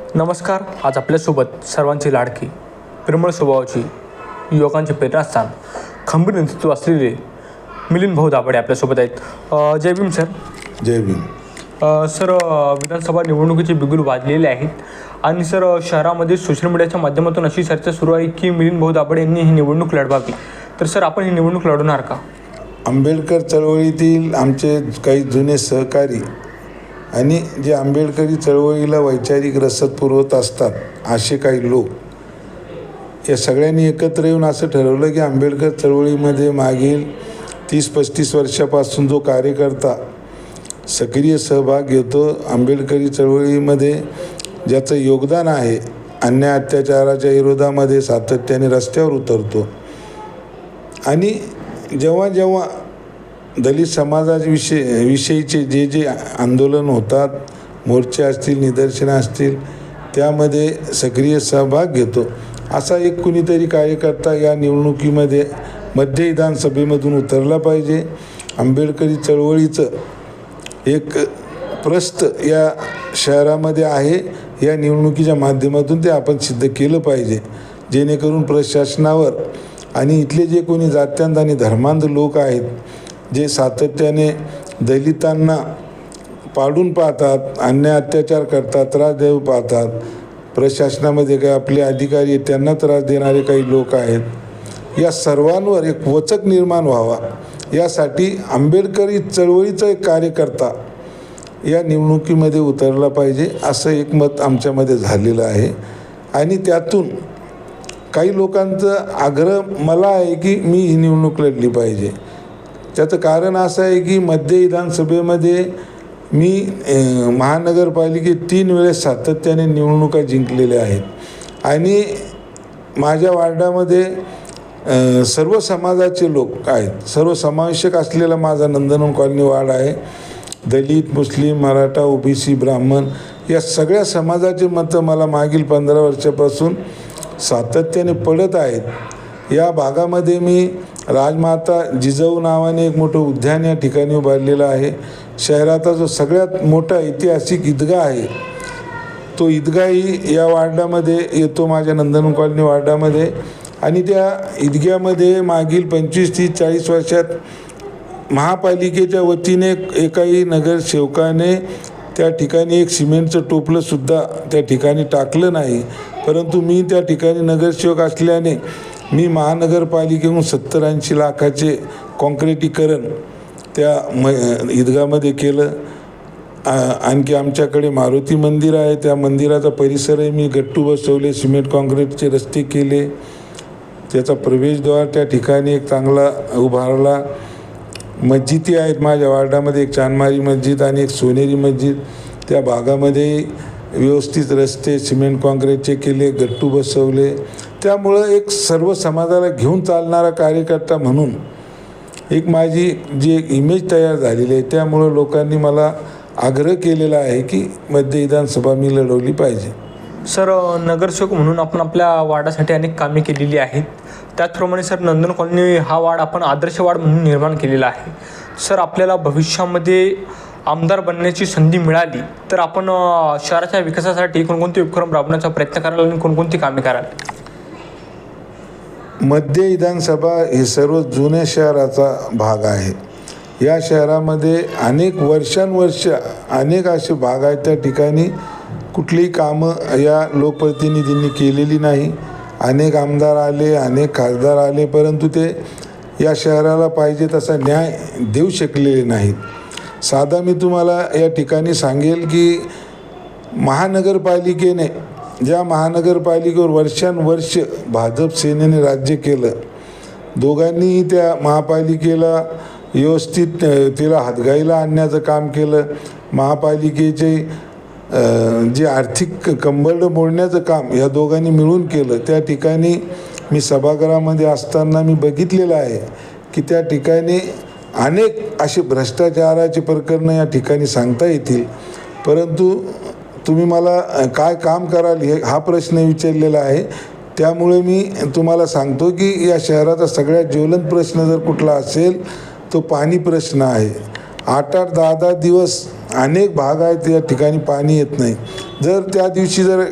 नमस्कार. आज आपल्यासोबत सर्वांची लाडकी, प्रेमळ स्वभावाची, युवकांचे प्रेरणास्थान, खंबीर नेतृत्व असलेले मिलिंद भाऊ दाभाडे आपल्यासोबत आहेत. जय भीम सर. जय भीम. सर, विधानसभा निवडणुकीचे बिगुल वाजलेले आहेत आणि सर शहरामध्ये सोशल मीडियाच्या माध्यमातून अशी चर्चा सुरू आहे की मिलिंद भाऊ दाभाडे यांनी ही निवडणूक लढवावी. तर सर, आपण ही निवडणूक लढवणार का? आंबेडकर चळवळीतील आमचे काही जुने सहकारी आणि जे आंबेडकरी चळवळीला वैचारिक रसद पुरवत असतात असे काही लोक या सगळ्यांनी एकत्र येऊन असं ठरवलं की आंबेडकर चळवळीमध्ये मागील 30-35 वर्षापासून जो कार्यकर्ता सक्रिय सहभाग घेतो, आंबेडकरी चळवळीमध्ये ज्याचं योगदान आहे, अन्याय अत्याचाराच्या विरोधामध्ये सातत्याने रस्त्यावर उतरतो आणि जेव्हा जेव्हा दलित समाजाविषयीचे जे आंदोलन होतात, मोर्चे असतील, निदर्शनं असतील, त्यामध्ये सक्रिय सहभाग घेतो. असा एक कुणीतरी कार्यकर्ता या निवडणुकीमध्ये मध्य विधानसभेमधून उतरला पाहिजे. आंबेडकरी चळवळीचं एक प्रस्थ या शहरामध्ये आहे. या निवडणुकीच्या माध्यमातून ते आपण सिद्ध केलं पाहिजे, जेणेकरून प्रशासनावर आणि इथले जे कोणी जात्यांत आणि धर्मांध लोक आहेत, जे सातत्याने दलितांना पाडून पाहतात, अन्याय अत्याचार करतात, त्रास देऊ पाहतात, प्रशासनामध्ये काही आपले अधिकारी त्यांना त्रास देणारे काही लोक आहेत, या सर्वांवर एक वचक निर्माण व्हावा यासाठी आंबेडकरी चळवळीचा एक कार्यकर्ता या निवडणुकीमध्ये उतरला पाहिजे, असं एक मत आमच्यामध्ये झालेलं आहे. आणि त्यातून काही लोकांचा आग्रह मला आहे की मी ही निवडणूक लढली पाहिजे. त्याचं कारण असं आहे की मध्य विधानसभेमध्ये मी महानगरपालिकेत 3 वेळेस सातत्याने निवडणुका जिंकलेल्या आहेत आणि माझ्या वार्डामध्ये सर्व समाजाचे लोक आहेत. सर्वसमावेशक असलेला माझा नंदनवन कॉलनी वार्ड आहे. दलित, मुस्लिम, मराठा, ओबीसी, ब्राह्मण या सगळ्या समाजाचे मतं मला मागील 15 वर्षापासून सातत्याने पडत आहेत. या भागामध्ये मी राजमाता जिजाऊ नावाने एक मोठं उद्यान या ठिकाणी उभारलेलं आहे. शहराचा जो सगळ्यात मोठा ऐतिहासिक ईदगाह आहे, तो ईदगाही या वार्डामध्ये येतो, माझ्या नंदनवन कॉलनी वार्डामध्ये. आणि त्या ईदगामध्ये मागील 25-30-40 वर्षात महापालिकेच्या वतीने एकाही नगरसेवकाने त्या ठिकाणी एक सिमेंटचं टोपलंसुद्धा त्या ठिकाणी टाकलं नाही. परंतु मी त्या ठिकाणी नगरसेवक असल्याने मी महानगरपालिकेकडून 70-80 लाखाचे कॉन्क्रिटीकरण त्या ईदगामध्ये केलं. आणखी आमच्याकडे मारुती मंदिर आहे, त्या मंदिराचा परिसरही मी गट्टू बसवले, सिमेंट कॉन्क्रीटचे रस्ते केले, त्याचा प्रवेशद्वार त्या ठिकाणी एक चांगला उभारला. मस्जिदी आहेत माझ्या वार्डामध्ये, एक चांदमारी मस्जिद आणि एक सोनेरी मस्जिद. त्या भागामध्ये व्यवस्थित रस्ते सिमेंट कॉन्क्रीटचे केले, गट्टू बसवले. त्यामुळं एक सर्व समाजाला घेऊन चालणारा कार्यकर्ता म्हणून एक माझी जी एक इमेज तयार झालेली आहे. त्यामुळं लोकांनी मला आग्रह केलेला आहे की मध्य विधानसभा मी लढवली पाहिजे. सर, नगरसेवक म्हणून आपण आपल्या वार्डासाठी अनेक कामे केलेली आहेत. त्याचप्रमाणे सर, नंदन कॉलनी हा वार्ड आपण आदर्श वार्ड म्हणून निर्माण केलेला आहे. सर, आपल्याला भविष्यामध्ये आमदार बनण्याची संधी मिळाली तर आपण शहराच्या विकासासाठी कोणकोणते उपक्रम राबवण्याचा प्रयत्न कराल आणि कोणकोणती कामे कराल? मध्य विधानसभा हे सर्व जुन्या शहराचा भाग आहे. या शहरामध्ये अनेक वर्षानुवर्ष अनेक असे भाग आहेत, त्या ठिकाणी कुठलीही कामं या लोकप्रतिनिधींनी केलेली नाही. अनेक आमदार आले, अनेक खासदार आले, परंतु ते या शहराला पाहिजे तसा न्याय देऊ शकलेले नाहीत. साधा मी तुम्हाला या ठिकाणी सांगेल की महानगरपालिकेने ज्या महानगरपालिकेवर वर्षानुवर्ष भाजप सेनेने राज्य केलं, दोघांनी त्या महापालिकेला व्यवस्थित तिला हातगाईला आणण्याचं काम केलं. महापालिकेचे जे आर्थिक कंबरडं मोडण्याचं काम या दोघांनी मिळून केलं. त्या ठिकाणी मी सभागृहामध्ये असताना मी बघितलेलं आहे की त्या ठिकाणी अनेक असे भ्रष्टाचाराचे प्रकरणं या ठिकाणी सांगता येतील, परंतु तुम्ही मला काय काम कराल हा प्रश्न विचारलेला आहे. त्यामुळे मी तुम्हाला सांगतो की या शहराचा सगळ्यात ज्वलंत प्रश्न जर कुठला असेल तो पाणी प्रश्न आहे. 8-8, 10-10 दिवस अनेक भाग आहेत या ठिकाणी पाणी येत नाही. जर त्या दिवशी जर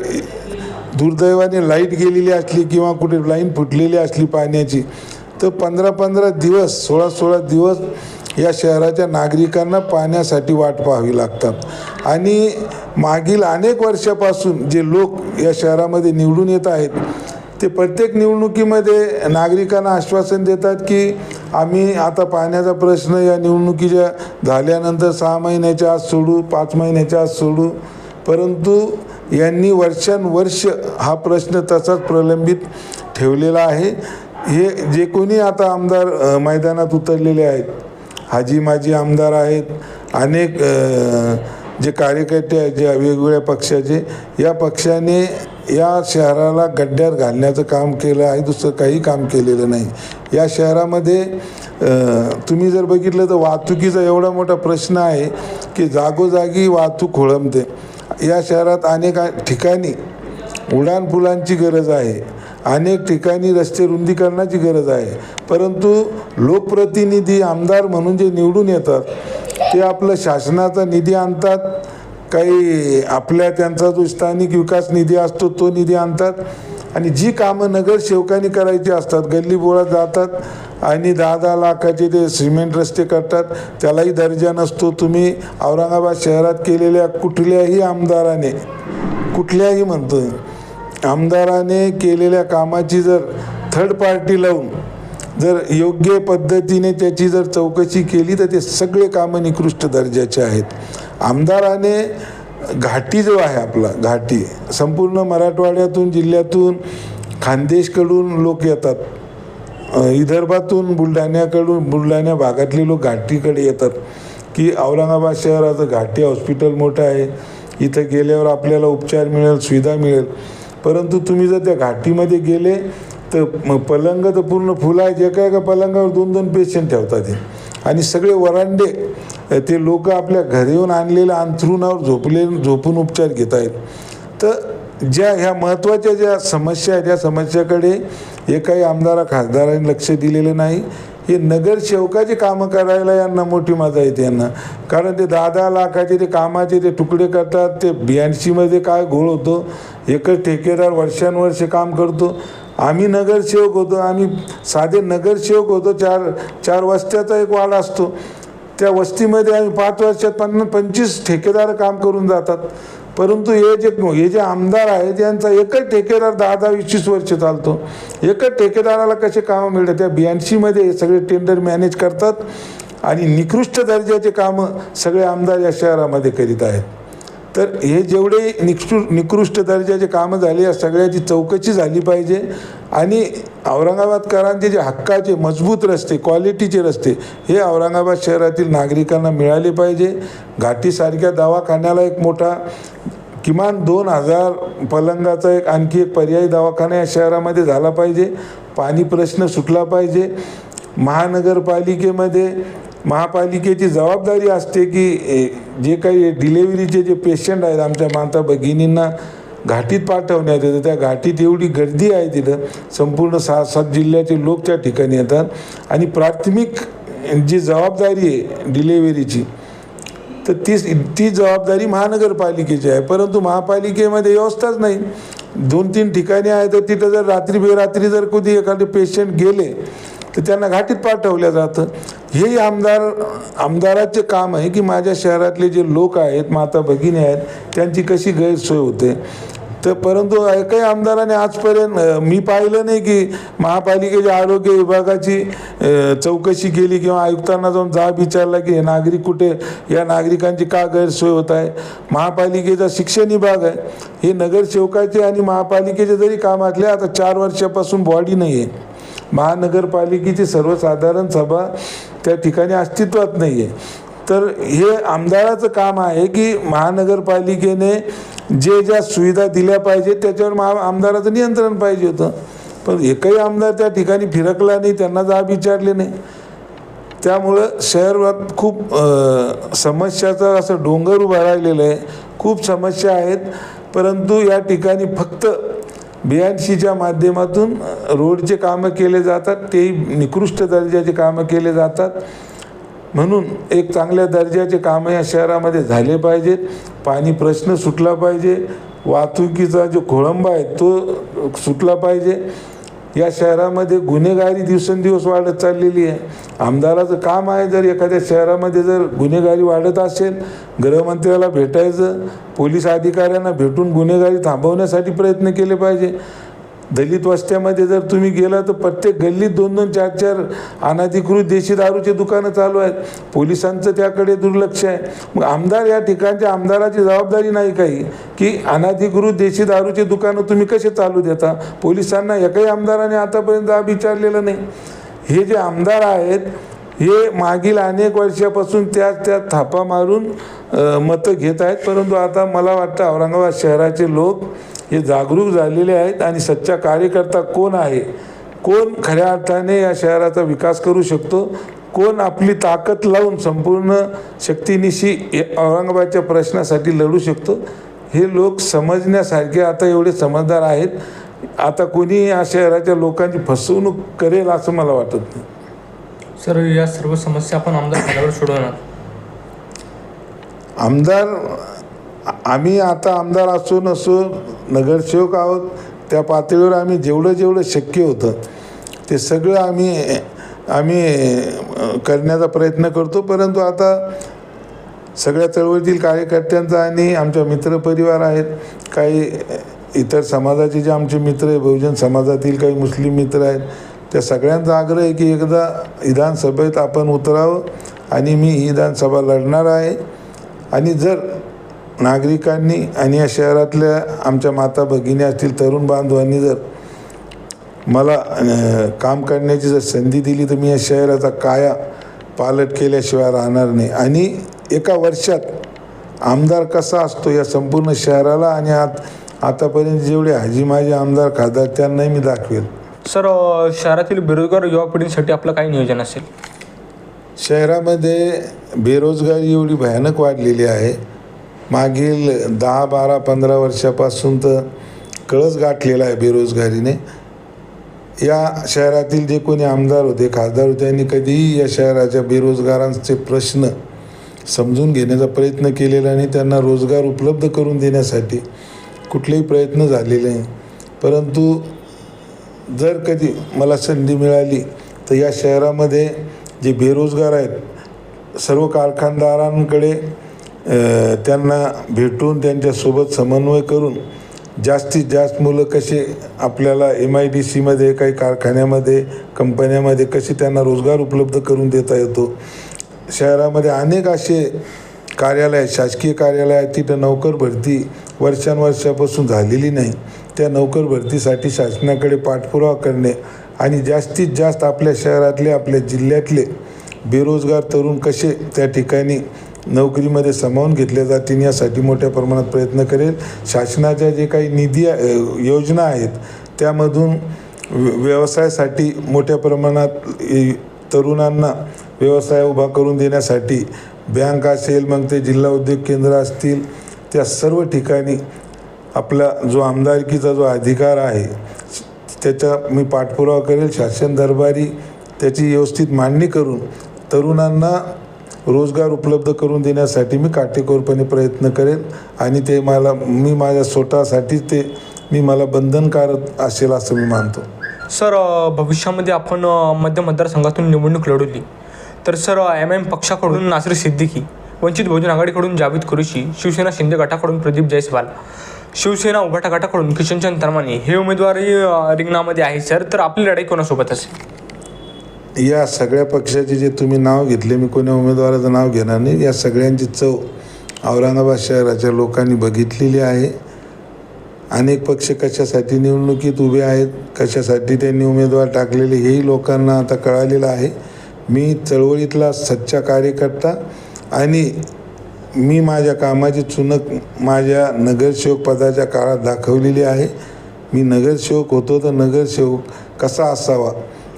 दुर्दैवाने लाईट गेलेली असली किंवा कुठे लाईन फुटलेली असली पाण्याची, तर 15-15 दिवस 16-16 दिवस या शहराच्या नागरिकांना पाण्यासाठी वाट पाहावी लागतात। आणि मागील अनेक वर्षापासून जे लोक या शहरामध्ये निवडून येत आहेत, ते प्रत्येक निवडणुकीमध्ये नागरिकांना आश्वासन देतात की आम्ही आता पाण्याचा प्रश्न या निवडणुकीच्या झाल्यानंतर 6 महिन्याच्या आत सोडू, 5 महिन्याच्या आत सोडू, परंतु यांनी वर्षानुवर्ष हा प्रश्न तसाच प्रलंबित ठेवलेला आहे। हे जे कोणी आता आमदार मैदानात उतरलेले आहेत, हाजी माजी आमदार आहेत, अनेक जे कार्यकर्ते आहेत जे वेगवेगळ्या पक्षाचे, या पक्षाने या शहराला गड्ड्यात घालण्याचं काम केलं आहे, दुसरं काही काम केलेलं नाही। या शहरामध्ये तुम्ही जर बघितलं तर वाहतुकीचा एवढा मोठा प्रश्न आहे की जागोजागी वाहतूक खोळंबते। या शहरात अनेक ठिकाणी उड्डाणपुलांची गरज आहे, अनेक ठिकाणी रस्ते रुंदीकरणाची गरज आहे, परंतु लोकप्रतिनिधी आमदार म्हणून जे निवडून येतात ते आपलं शासनाचा निधी आणतात, काही आपल्या त्यांचा जो स्थानिक विकास निधी असतो तो निधी आणतात, आणि जी कामं नगरसेवकांनी करायची असतात गल्लीबोळात जातात आणि 10-10 लाखाचे ते सिमेंट रस्ते करतात, त्यालाही दर्जा नसतो। तुम्ही औरंगाबाद शहरात केलेल्या कुठल्याही आमदाराने, कुठल्याही म्हणतो आमदाराने केलेल्या कामाची जर थर्ड पार्टी लावून जर योग्य पद्धतीने त्याची जर चौकशी केली तर ते सगळे कामं निकृष्ट दर्जाचे आहेत। आमदाराने घाटी जो आहे आपला घाटी, संपूर्ण मराठवाड्यातून जिल्ह्यातून खानदेशकडून लोक येतात, विदर्भातून बुलढाणा भागातले लोक घाटीकडे येतात की औरंगाबाद शहराचं घाटी हॉस्पिटल मोठं आहे, इथं गेल्यावर आपल्याला उपचार मिळेल, सुविधा मिळेल, परंतु तुम्ही जर त्या घाटीमध्ये गेले तर पलंग तर पूर्ण फुलं आहेत, एका पलंगावर 2-2 पेशंट ठेवतात आणि सगळे वरांडे ते लोक आपल्या घरी येऊन आणलेल्या अंथरुणावर झोपून उपचार घेत आहेत। तर ज्या ह्या महत्त्वाच्या ज्या समस्या आहेत, या समस्याकडे एकाही आमदार खासदारांनी लक्ष दिलेलं नाही। हे नगरसेवकाचे कामं करायला यांना मोठी मजा येते यांना, कारण ते 10-10 लाखाचे ते कामाचे ते तुकडे करतात, ते BNCमध्ये काय घोळ होतो, एकच ठेकेदार वर्षानुवर्ष काम करतो। आम्ही नगरसेवक होतो, आम्ही साधे नगरसेवक होतो, 4 वस्त्याचा एक वाडा असतो, त्या वस्तीमध्ये आम्ही 5 वर्षात 25 ठेकेदार काम करून जातात, परंतु हे जे आमदार आहेत यांचा एकच ठेकेदार 10-20 वर्ष चालतो। एकच ठेकेदाराला कसे कामं मिळतात, त्या BNCमध्ये हे सगळे टेंडर मॅनेज करतात आणि निकृष्ट दर्जाचे कामं सगळे आमदार या शहरामध्ये करीत आहेत। तर हे जेवढे निकृष्ट दर्जाचे कामं झाले या सगळ्याची चौकशी झाली पाहिजे आणि औरंगाबादकरांचे जे हक्काचे मजबूत रस्ते, क्वालिटीचे रस्ते हे औरंगाबाद शहरातील नागरिकांना मिळाले पाहिजे। घाटीसारख्या दवाखान्याला एक मोठा किमान 2000 पलंगाचा आणखी एक पर्यायी दवाखाना या शहरामध्ये झाला पाहिजे। पाणी प्रश्न सुटला पाहिजे। महापालिकेची जबाबदारी असते की जे काही डिलेव्हरीचे जे पेशंट आहेत आमच्या माता भगिनींना घाटीत पाठवण्यात येतं, त्या घाटीत एवढी गर्दी आहे, तिथं संपूर्ण 6-7 जिल्ह्याचे लोक त्या ठिकाणी येतात आणि प्राथमिक जी जबाबदारी आहे डिलेव्हरीची तर ती जबाबदारी महानगरपालिकेची आहे, परंतु महापालिकेमध्ये व्यवस्थाच नाही। 2-3 ठिकाणी आहे तर तिथं जर रात्री बेरात्री जर कधी एखादे पेशंट गेले तर त्यांना घाटीत पाठवलं जातं। हेही आमदाराचे काम आहे की माझ्या शहरातले जे लोक आहेत, माता भगिनी आहेत, त्यांची कशी गैरसोय होते। तर परंतु एकाही आमदाराने आजपर्यंत मी पाहिलं नाही की महापालिकेच्या आरोग्य विभागाची चौकशी केली किंवा आयुक्तांना जाऊन जाब विचारला की हे नागरिक कुठे, या नागरिकांची का गैरसोय होत आहे। महापालिकेचा शिक्षण विभाग आहे, हे नगरसेवकाचे आणि महापालिकेचे जरी कामातले आता 4 वर्षापासून बॉडी नाही आहे, महानगरपालिकेची सर्वसाधारण सभा त्या ठिकाणी अस्तित्वात नाही आहे। तर हे आमदाराचं काम आहे की महानगरपालिकेने ज्या सुविधा दिल्या पाहिजे त्याच्यावर आमदाराचं नियंत्रण पाहिजे होतं, पण एकही आमदार त्या ठिकाणी फिरकला नाही, त्यांना जाब विचारले नाही। त्यामुळं शहरात खूप समस्याचा असं डोंगर उभा राहिलेलं आहे, खूप समस्या आहेत, परंतु या ठिकाणी फक्त BNCच्या माध्यमातून रोडचे कामं केले जातात, तेही निकृष्ट दर्जाचे कामं केले जातात। म्हणून एक चांगल्या दर्जाचे कामं या शहरामध्ये झाले पाहिजेत. पाणी प्रश्न सुटला पाहिजे. वाहतुकीचा जो खोळंबा आहे तो सुटला पाहिजे. या शहरामध्ये गुन्हेगारी दिवसेंदिवस वाढत चाललेली आहे. आमदाराचं काम आहे, जर एखाद्या शहरामध्ये जर गुन्हेगारी वाढत असेल, गृहमंत्र्याला भेटायचं, पोलीस अधिकाऱ्यांना भेटून गुन्हेगारी थांबवण्यासाठी प्रयत्न केले पाहिजे. दलित वस्त्यामध्ये जर तुम्ही गेला तर प्रत्येक गल्लीत 2-2, 4-4 अनधिकृत देशी दारूचे दुकानं चालू आहेत. पोलिसांचं त्याकडे दुर्लक्ष आहे. मग आमदार या ठिकाणच्या आमदाराची जबाबदारी नाही काही की अनधिकृत देशी दारूचे दुकानं तुम्ही कसे चालू देता. पोलिसांना एकही आमदाराने आतापर्यंत विचारलेलं नाही. हे जे आमदार आहेत हे मागील अनेक वर्षापासून त्या थापा मारून मतं घेत आहेत. परंतु आता मला वाटतं औरंगाबाद शहराचे लोक हे जागरूक झालेले आहेत आणि सच्चा कार्यकर्ता कोण आहे, कोण खऱ्या अर्थाने या शहराचा विकास करू शकतो, कोण आपली ताकद लावून संपूर्ण शक्तीनिशी औरंगाबादच्या प्रश्नासाठी लढू शकतो, हे लोक समजण्यासारखे आता एवढे समजदार आहेत. आता कोणी या शहराच्या लोकांची फसवणूक करेल असं मला वाटत नाही. सर, या सर्व समस्या आपण आमदार झाल्यावर सोडवणार. आम्ही आता आमदार असो नसो नगरसेवक आहोत. त्या पातळीवर आम्ही जेवढं शक्य होतं ते सगळं आम्ही करण्याचा प्रयत्न करतो. परंतु आता सगळ्या चळवळीतील कार्यकर्त्यांचा आणि आमच्या मित्रपरिवार आहेत, काही इतर समाजाचे जे आमचे मित्र आहे, बहुजन समाजातील काही मुस्लिम मित्र आहेत, त्या सगळ्यांचा आग्रह आहे की एकदा विधानसभेत आपण उतरावं आणि मी ही विधानसभा लढणार आहे. आणि जर नागरिकांनी आणि या शहरातल्या आमच्या माता भगिनी असतील, तरुण बांधवांनी जर मला काम करण्याची जर संधी दिली तर मी या शहराचा काया पालट केल्याशिवाय राहणार नाही. आणि एका वर्षात आमदार कसा असतो या संपूर्ण शहराला आणि आतापर्यंत जेवढे हाजी माझे आमदार खासदार त्यांनाही मी दाखवेल. सर, शहरातील बेरोजगार युवा पिढीसाठी आपलं काय नियोजन असेल? शहरामध्ये बेरोजगारी एवढी भयानक वाढलेली आहे. मागील 10, 12, 15 वर्षापासून तर कळस गाठलेला आहे बेरोजगारीने. या शहरातील जे कोणी आमदार होते, खासदार होते, त्यांनी कधीही या शहराच्या बेरोजगारांचे प्रश्न समजून घेण्याचा प्रयत्न केलेला नाही. त्यांना रोजगार उपलब्ध करून देण्यासाठी कुठलेही प्रयत्न झालेले नाही. परंतु जर कधी मला संधी मिळाली तर या शहरामध्ये जे बेरोजगार आहेत सर्व कारखानदारांकडे त्यांना भेटून त्यांच्यासोबत समन्वय करून जास्तीत जास्त मुलं कसे आपल्याला MIDCमध्ये काही कारखान्यामध्ये कंपन्यामध्ये कसे त्यांना रोजगार उपलब्ध करून देता येतो. शहरामध्ये अनेक असे कार्यालय, शासकीय कार्यालय आहेत, तिथं नोकर भरती वर्षानुवर्षापासून झालेली नाही. त्या नोकर भरतीसाठी शासनाकडे पाठपुरावा करणे आणि जास्तीत जास्त आपल्या शहरातले, आपल्या जिल्ह्यातले बेरोजगार तरुण कसे त्या ठिकाणी नोकरीमध्ये सामावून घेतले जातील यासाठी मोठ्या प्रमाणात प्रयत्न करेल. शासनाच्या जे काही निधी योजना आहेत त्यामधून व्यवसायासाठी मोठ्या प्रमाणात तरुणांना व्यवसाय उभा करून देण्यासाठी बँक असेल, मग ते जिल्हा उद्योग केंद्र असतील, त्या सर्व ठिकाणी आपला जो आमदारकीचा जो अधिकार आहे त्याचा मी पाठपुरावा करेल. शासन दरबारी त्याची व्यवस्थित मांडणी करून तरुणांना रोजगार उपलब्ध करून देण्यासाठी मी काटेकोरपणे प्रयत्न करेल आणि ते मी माझ्या स्वतःसाठीच मला बंधनकारक असेल असं मी मानतो. सर, भविष्यामध्ये आपण मध्य मतदारसंघातून निवडणूक लढवली तर सर MM पक्षाकडून नासिर सिद्दीकी, वंचित बहुजन आघाडीकडून जावेद कुरेशी, शिवसेना शिंदे गटाकडून प्रदीप जयस्वाल, शिवसेना उभाटा गटाकडून किशनचंद तनवानी हे उमेदवारी रिंगणामध्ये आहे. सर, तर आपली लढाई कोणासोबत असेल? या सगळ्या पक्षाचे जे तुम्ही नाव घेतले, मी कोण्या उमेदवाराचं नाव घेणार नाही. या सगळ्यांची चव औरंगाबाद शहराच्या लोकांनी बघितलेली आहे. अनेक पक्ष कशासाठी निवडणुकीत उभे आहेत, कशासाठी त्यांनी उमेदवार टाकलेले हेही लोकांना आता कळालेलं आहे. मी चळवळीतला सच्चा कार्यकर्ता आणि मी माझ्या कामाची चुणक माझ्या नगरसेवक पदाच्या काळात दाखवलेली आहे. मी नगरसेवक होतो तर नगरसेवक कसा असावा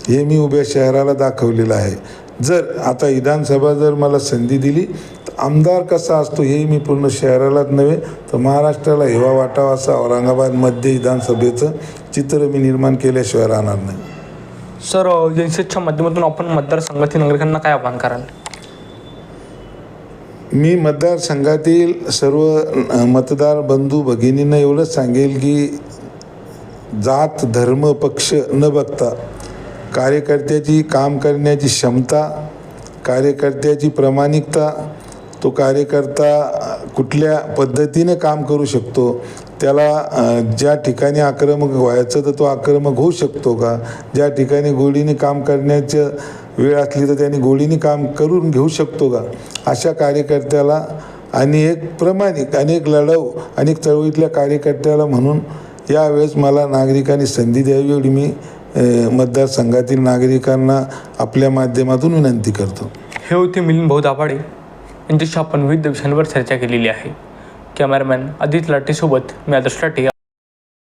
हे मी उभ्या शहराला दाखवलेलं आहे. जर आता विधानसभा जर मला संधी दिली तर आमदार कसा असतो हेही मी पूर्ण शहरालाच नव्हे तर महाराष्ट्राला हेवा वाटावा असं औरंगाबाद मध्य विधानसभेचं चित्र मी निर्माण केल्याशिवाय राहणार नाही. सर, जनसेच्या माध्यमातून आपण मतदारसंघातील नागरिकांना काय आवाहन कराल? मी मतदारसंघातील सर्व मतदार बंधू भगिनींना एवढंच सांगेल की जात धर्म पक्ष न बघता कार्यकर्त्याची काम करण्याची क्षमता, कार्यकर्त्याची प्रामाणिकता, तो कार्यकर्ता कुठल्या पद्धतीने काम करू शकतो, त्याला ज्या ठिकाणी आक्रमक व्हायचं तर तो आक्रमक होऊ शकतो का, ज्या ठिकाणी गोडीने काम करण्याचं वेळ असली तर त्यांनी गोडीने काम करून घेऊ शकतो का, अशा कार्यकर्त्याला आणि एक प्रामाणिक आणि एक लढाऊ आणि एक चळवळीतल्या कार्यकर्त्याला म्हणून यावेळेस मला नागरिकांनी संधी द्यावी एवढी मी मतदारसंघातील नागरिकांना आपल्या माध्यमातून विनंती करतो. हे होते मिलिंद भाऊ दाभाडे यांच्याशी आपण विविध विषयांवर चर्चा केलेली आहे. कॅमेरामॅन आदित्य लाटेसोबत मी आदर्श लाटे.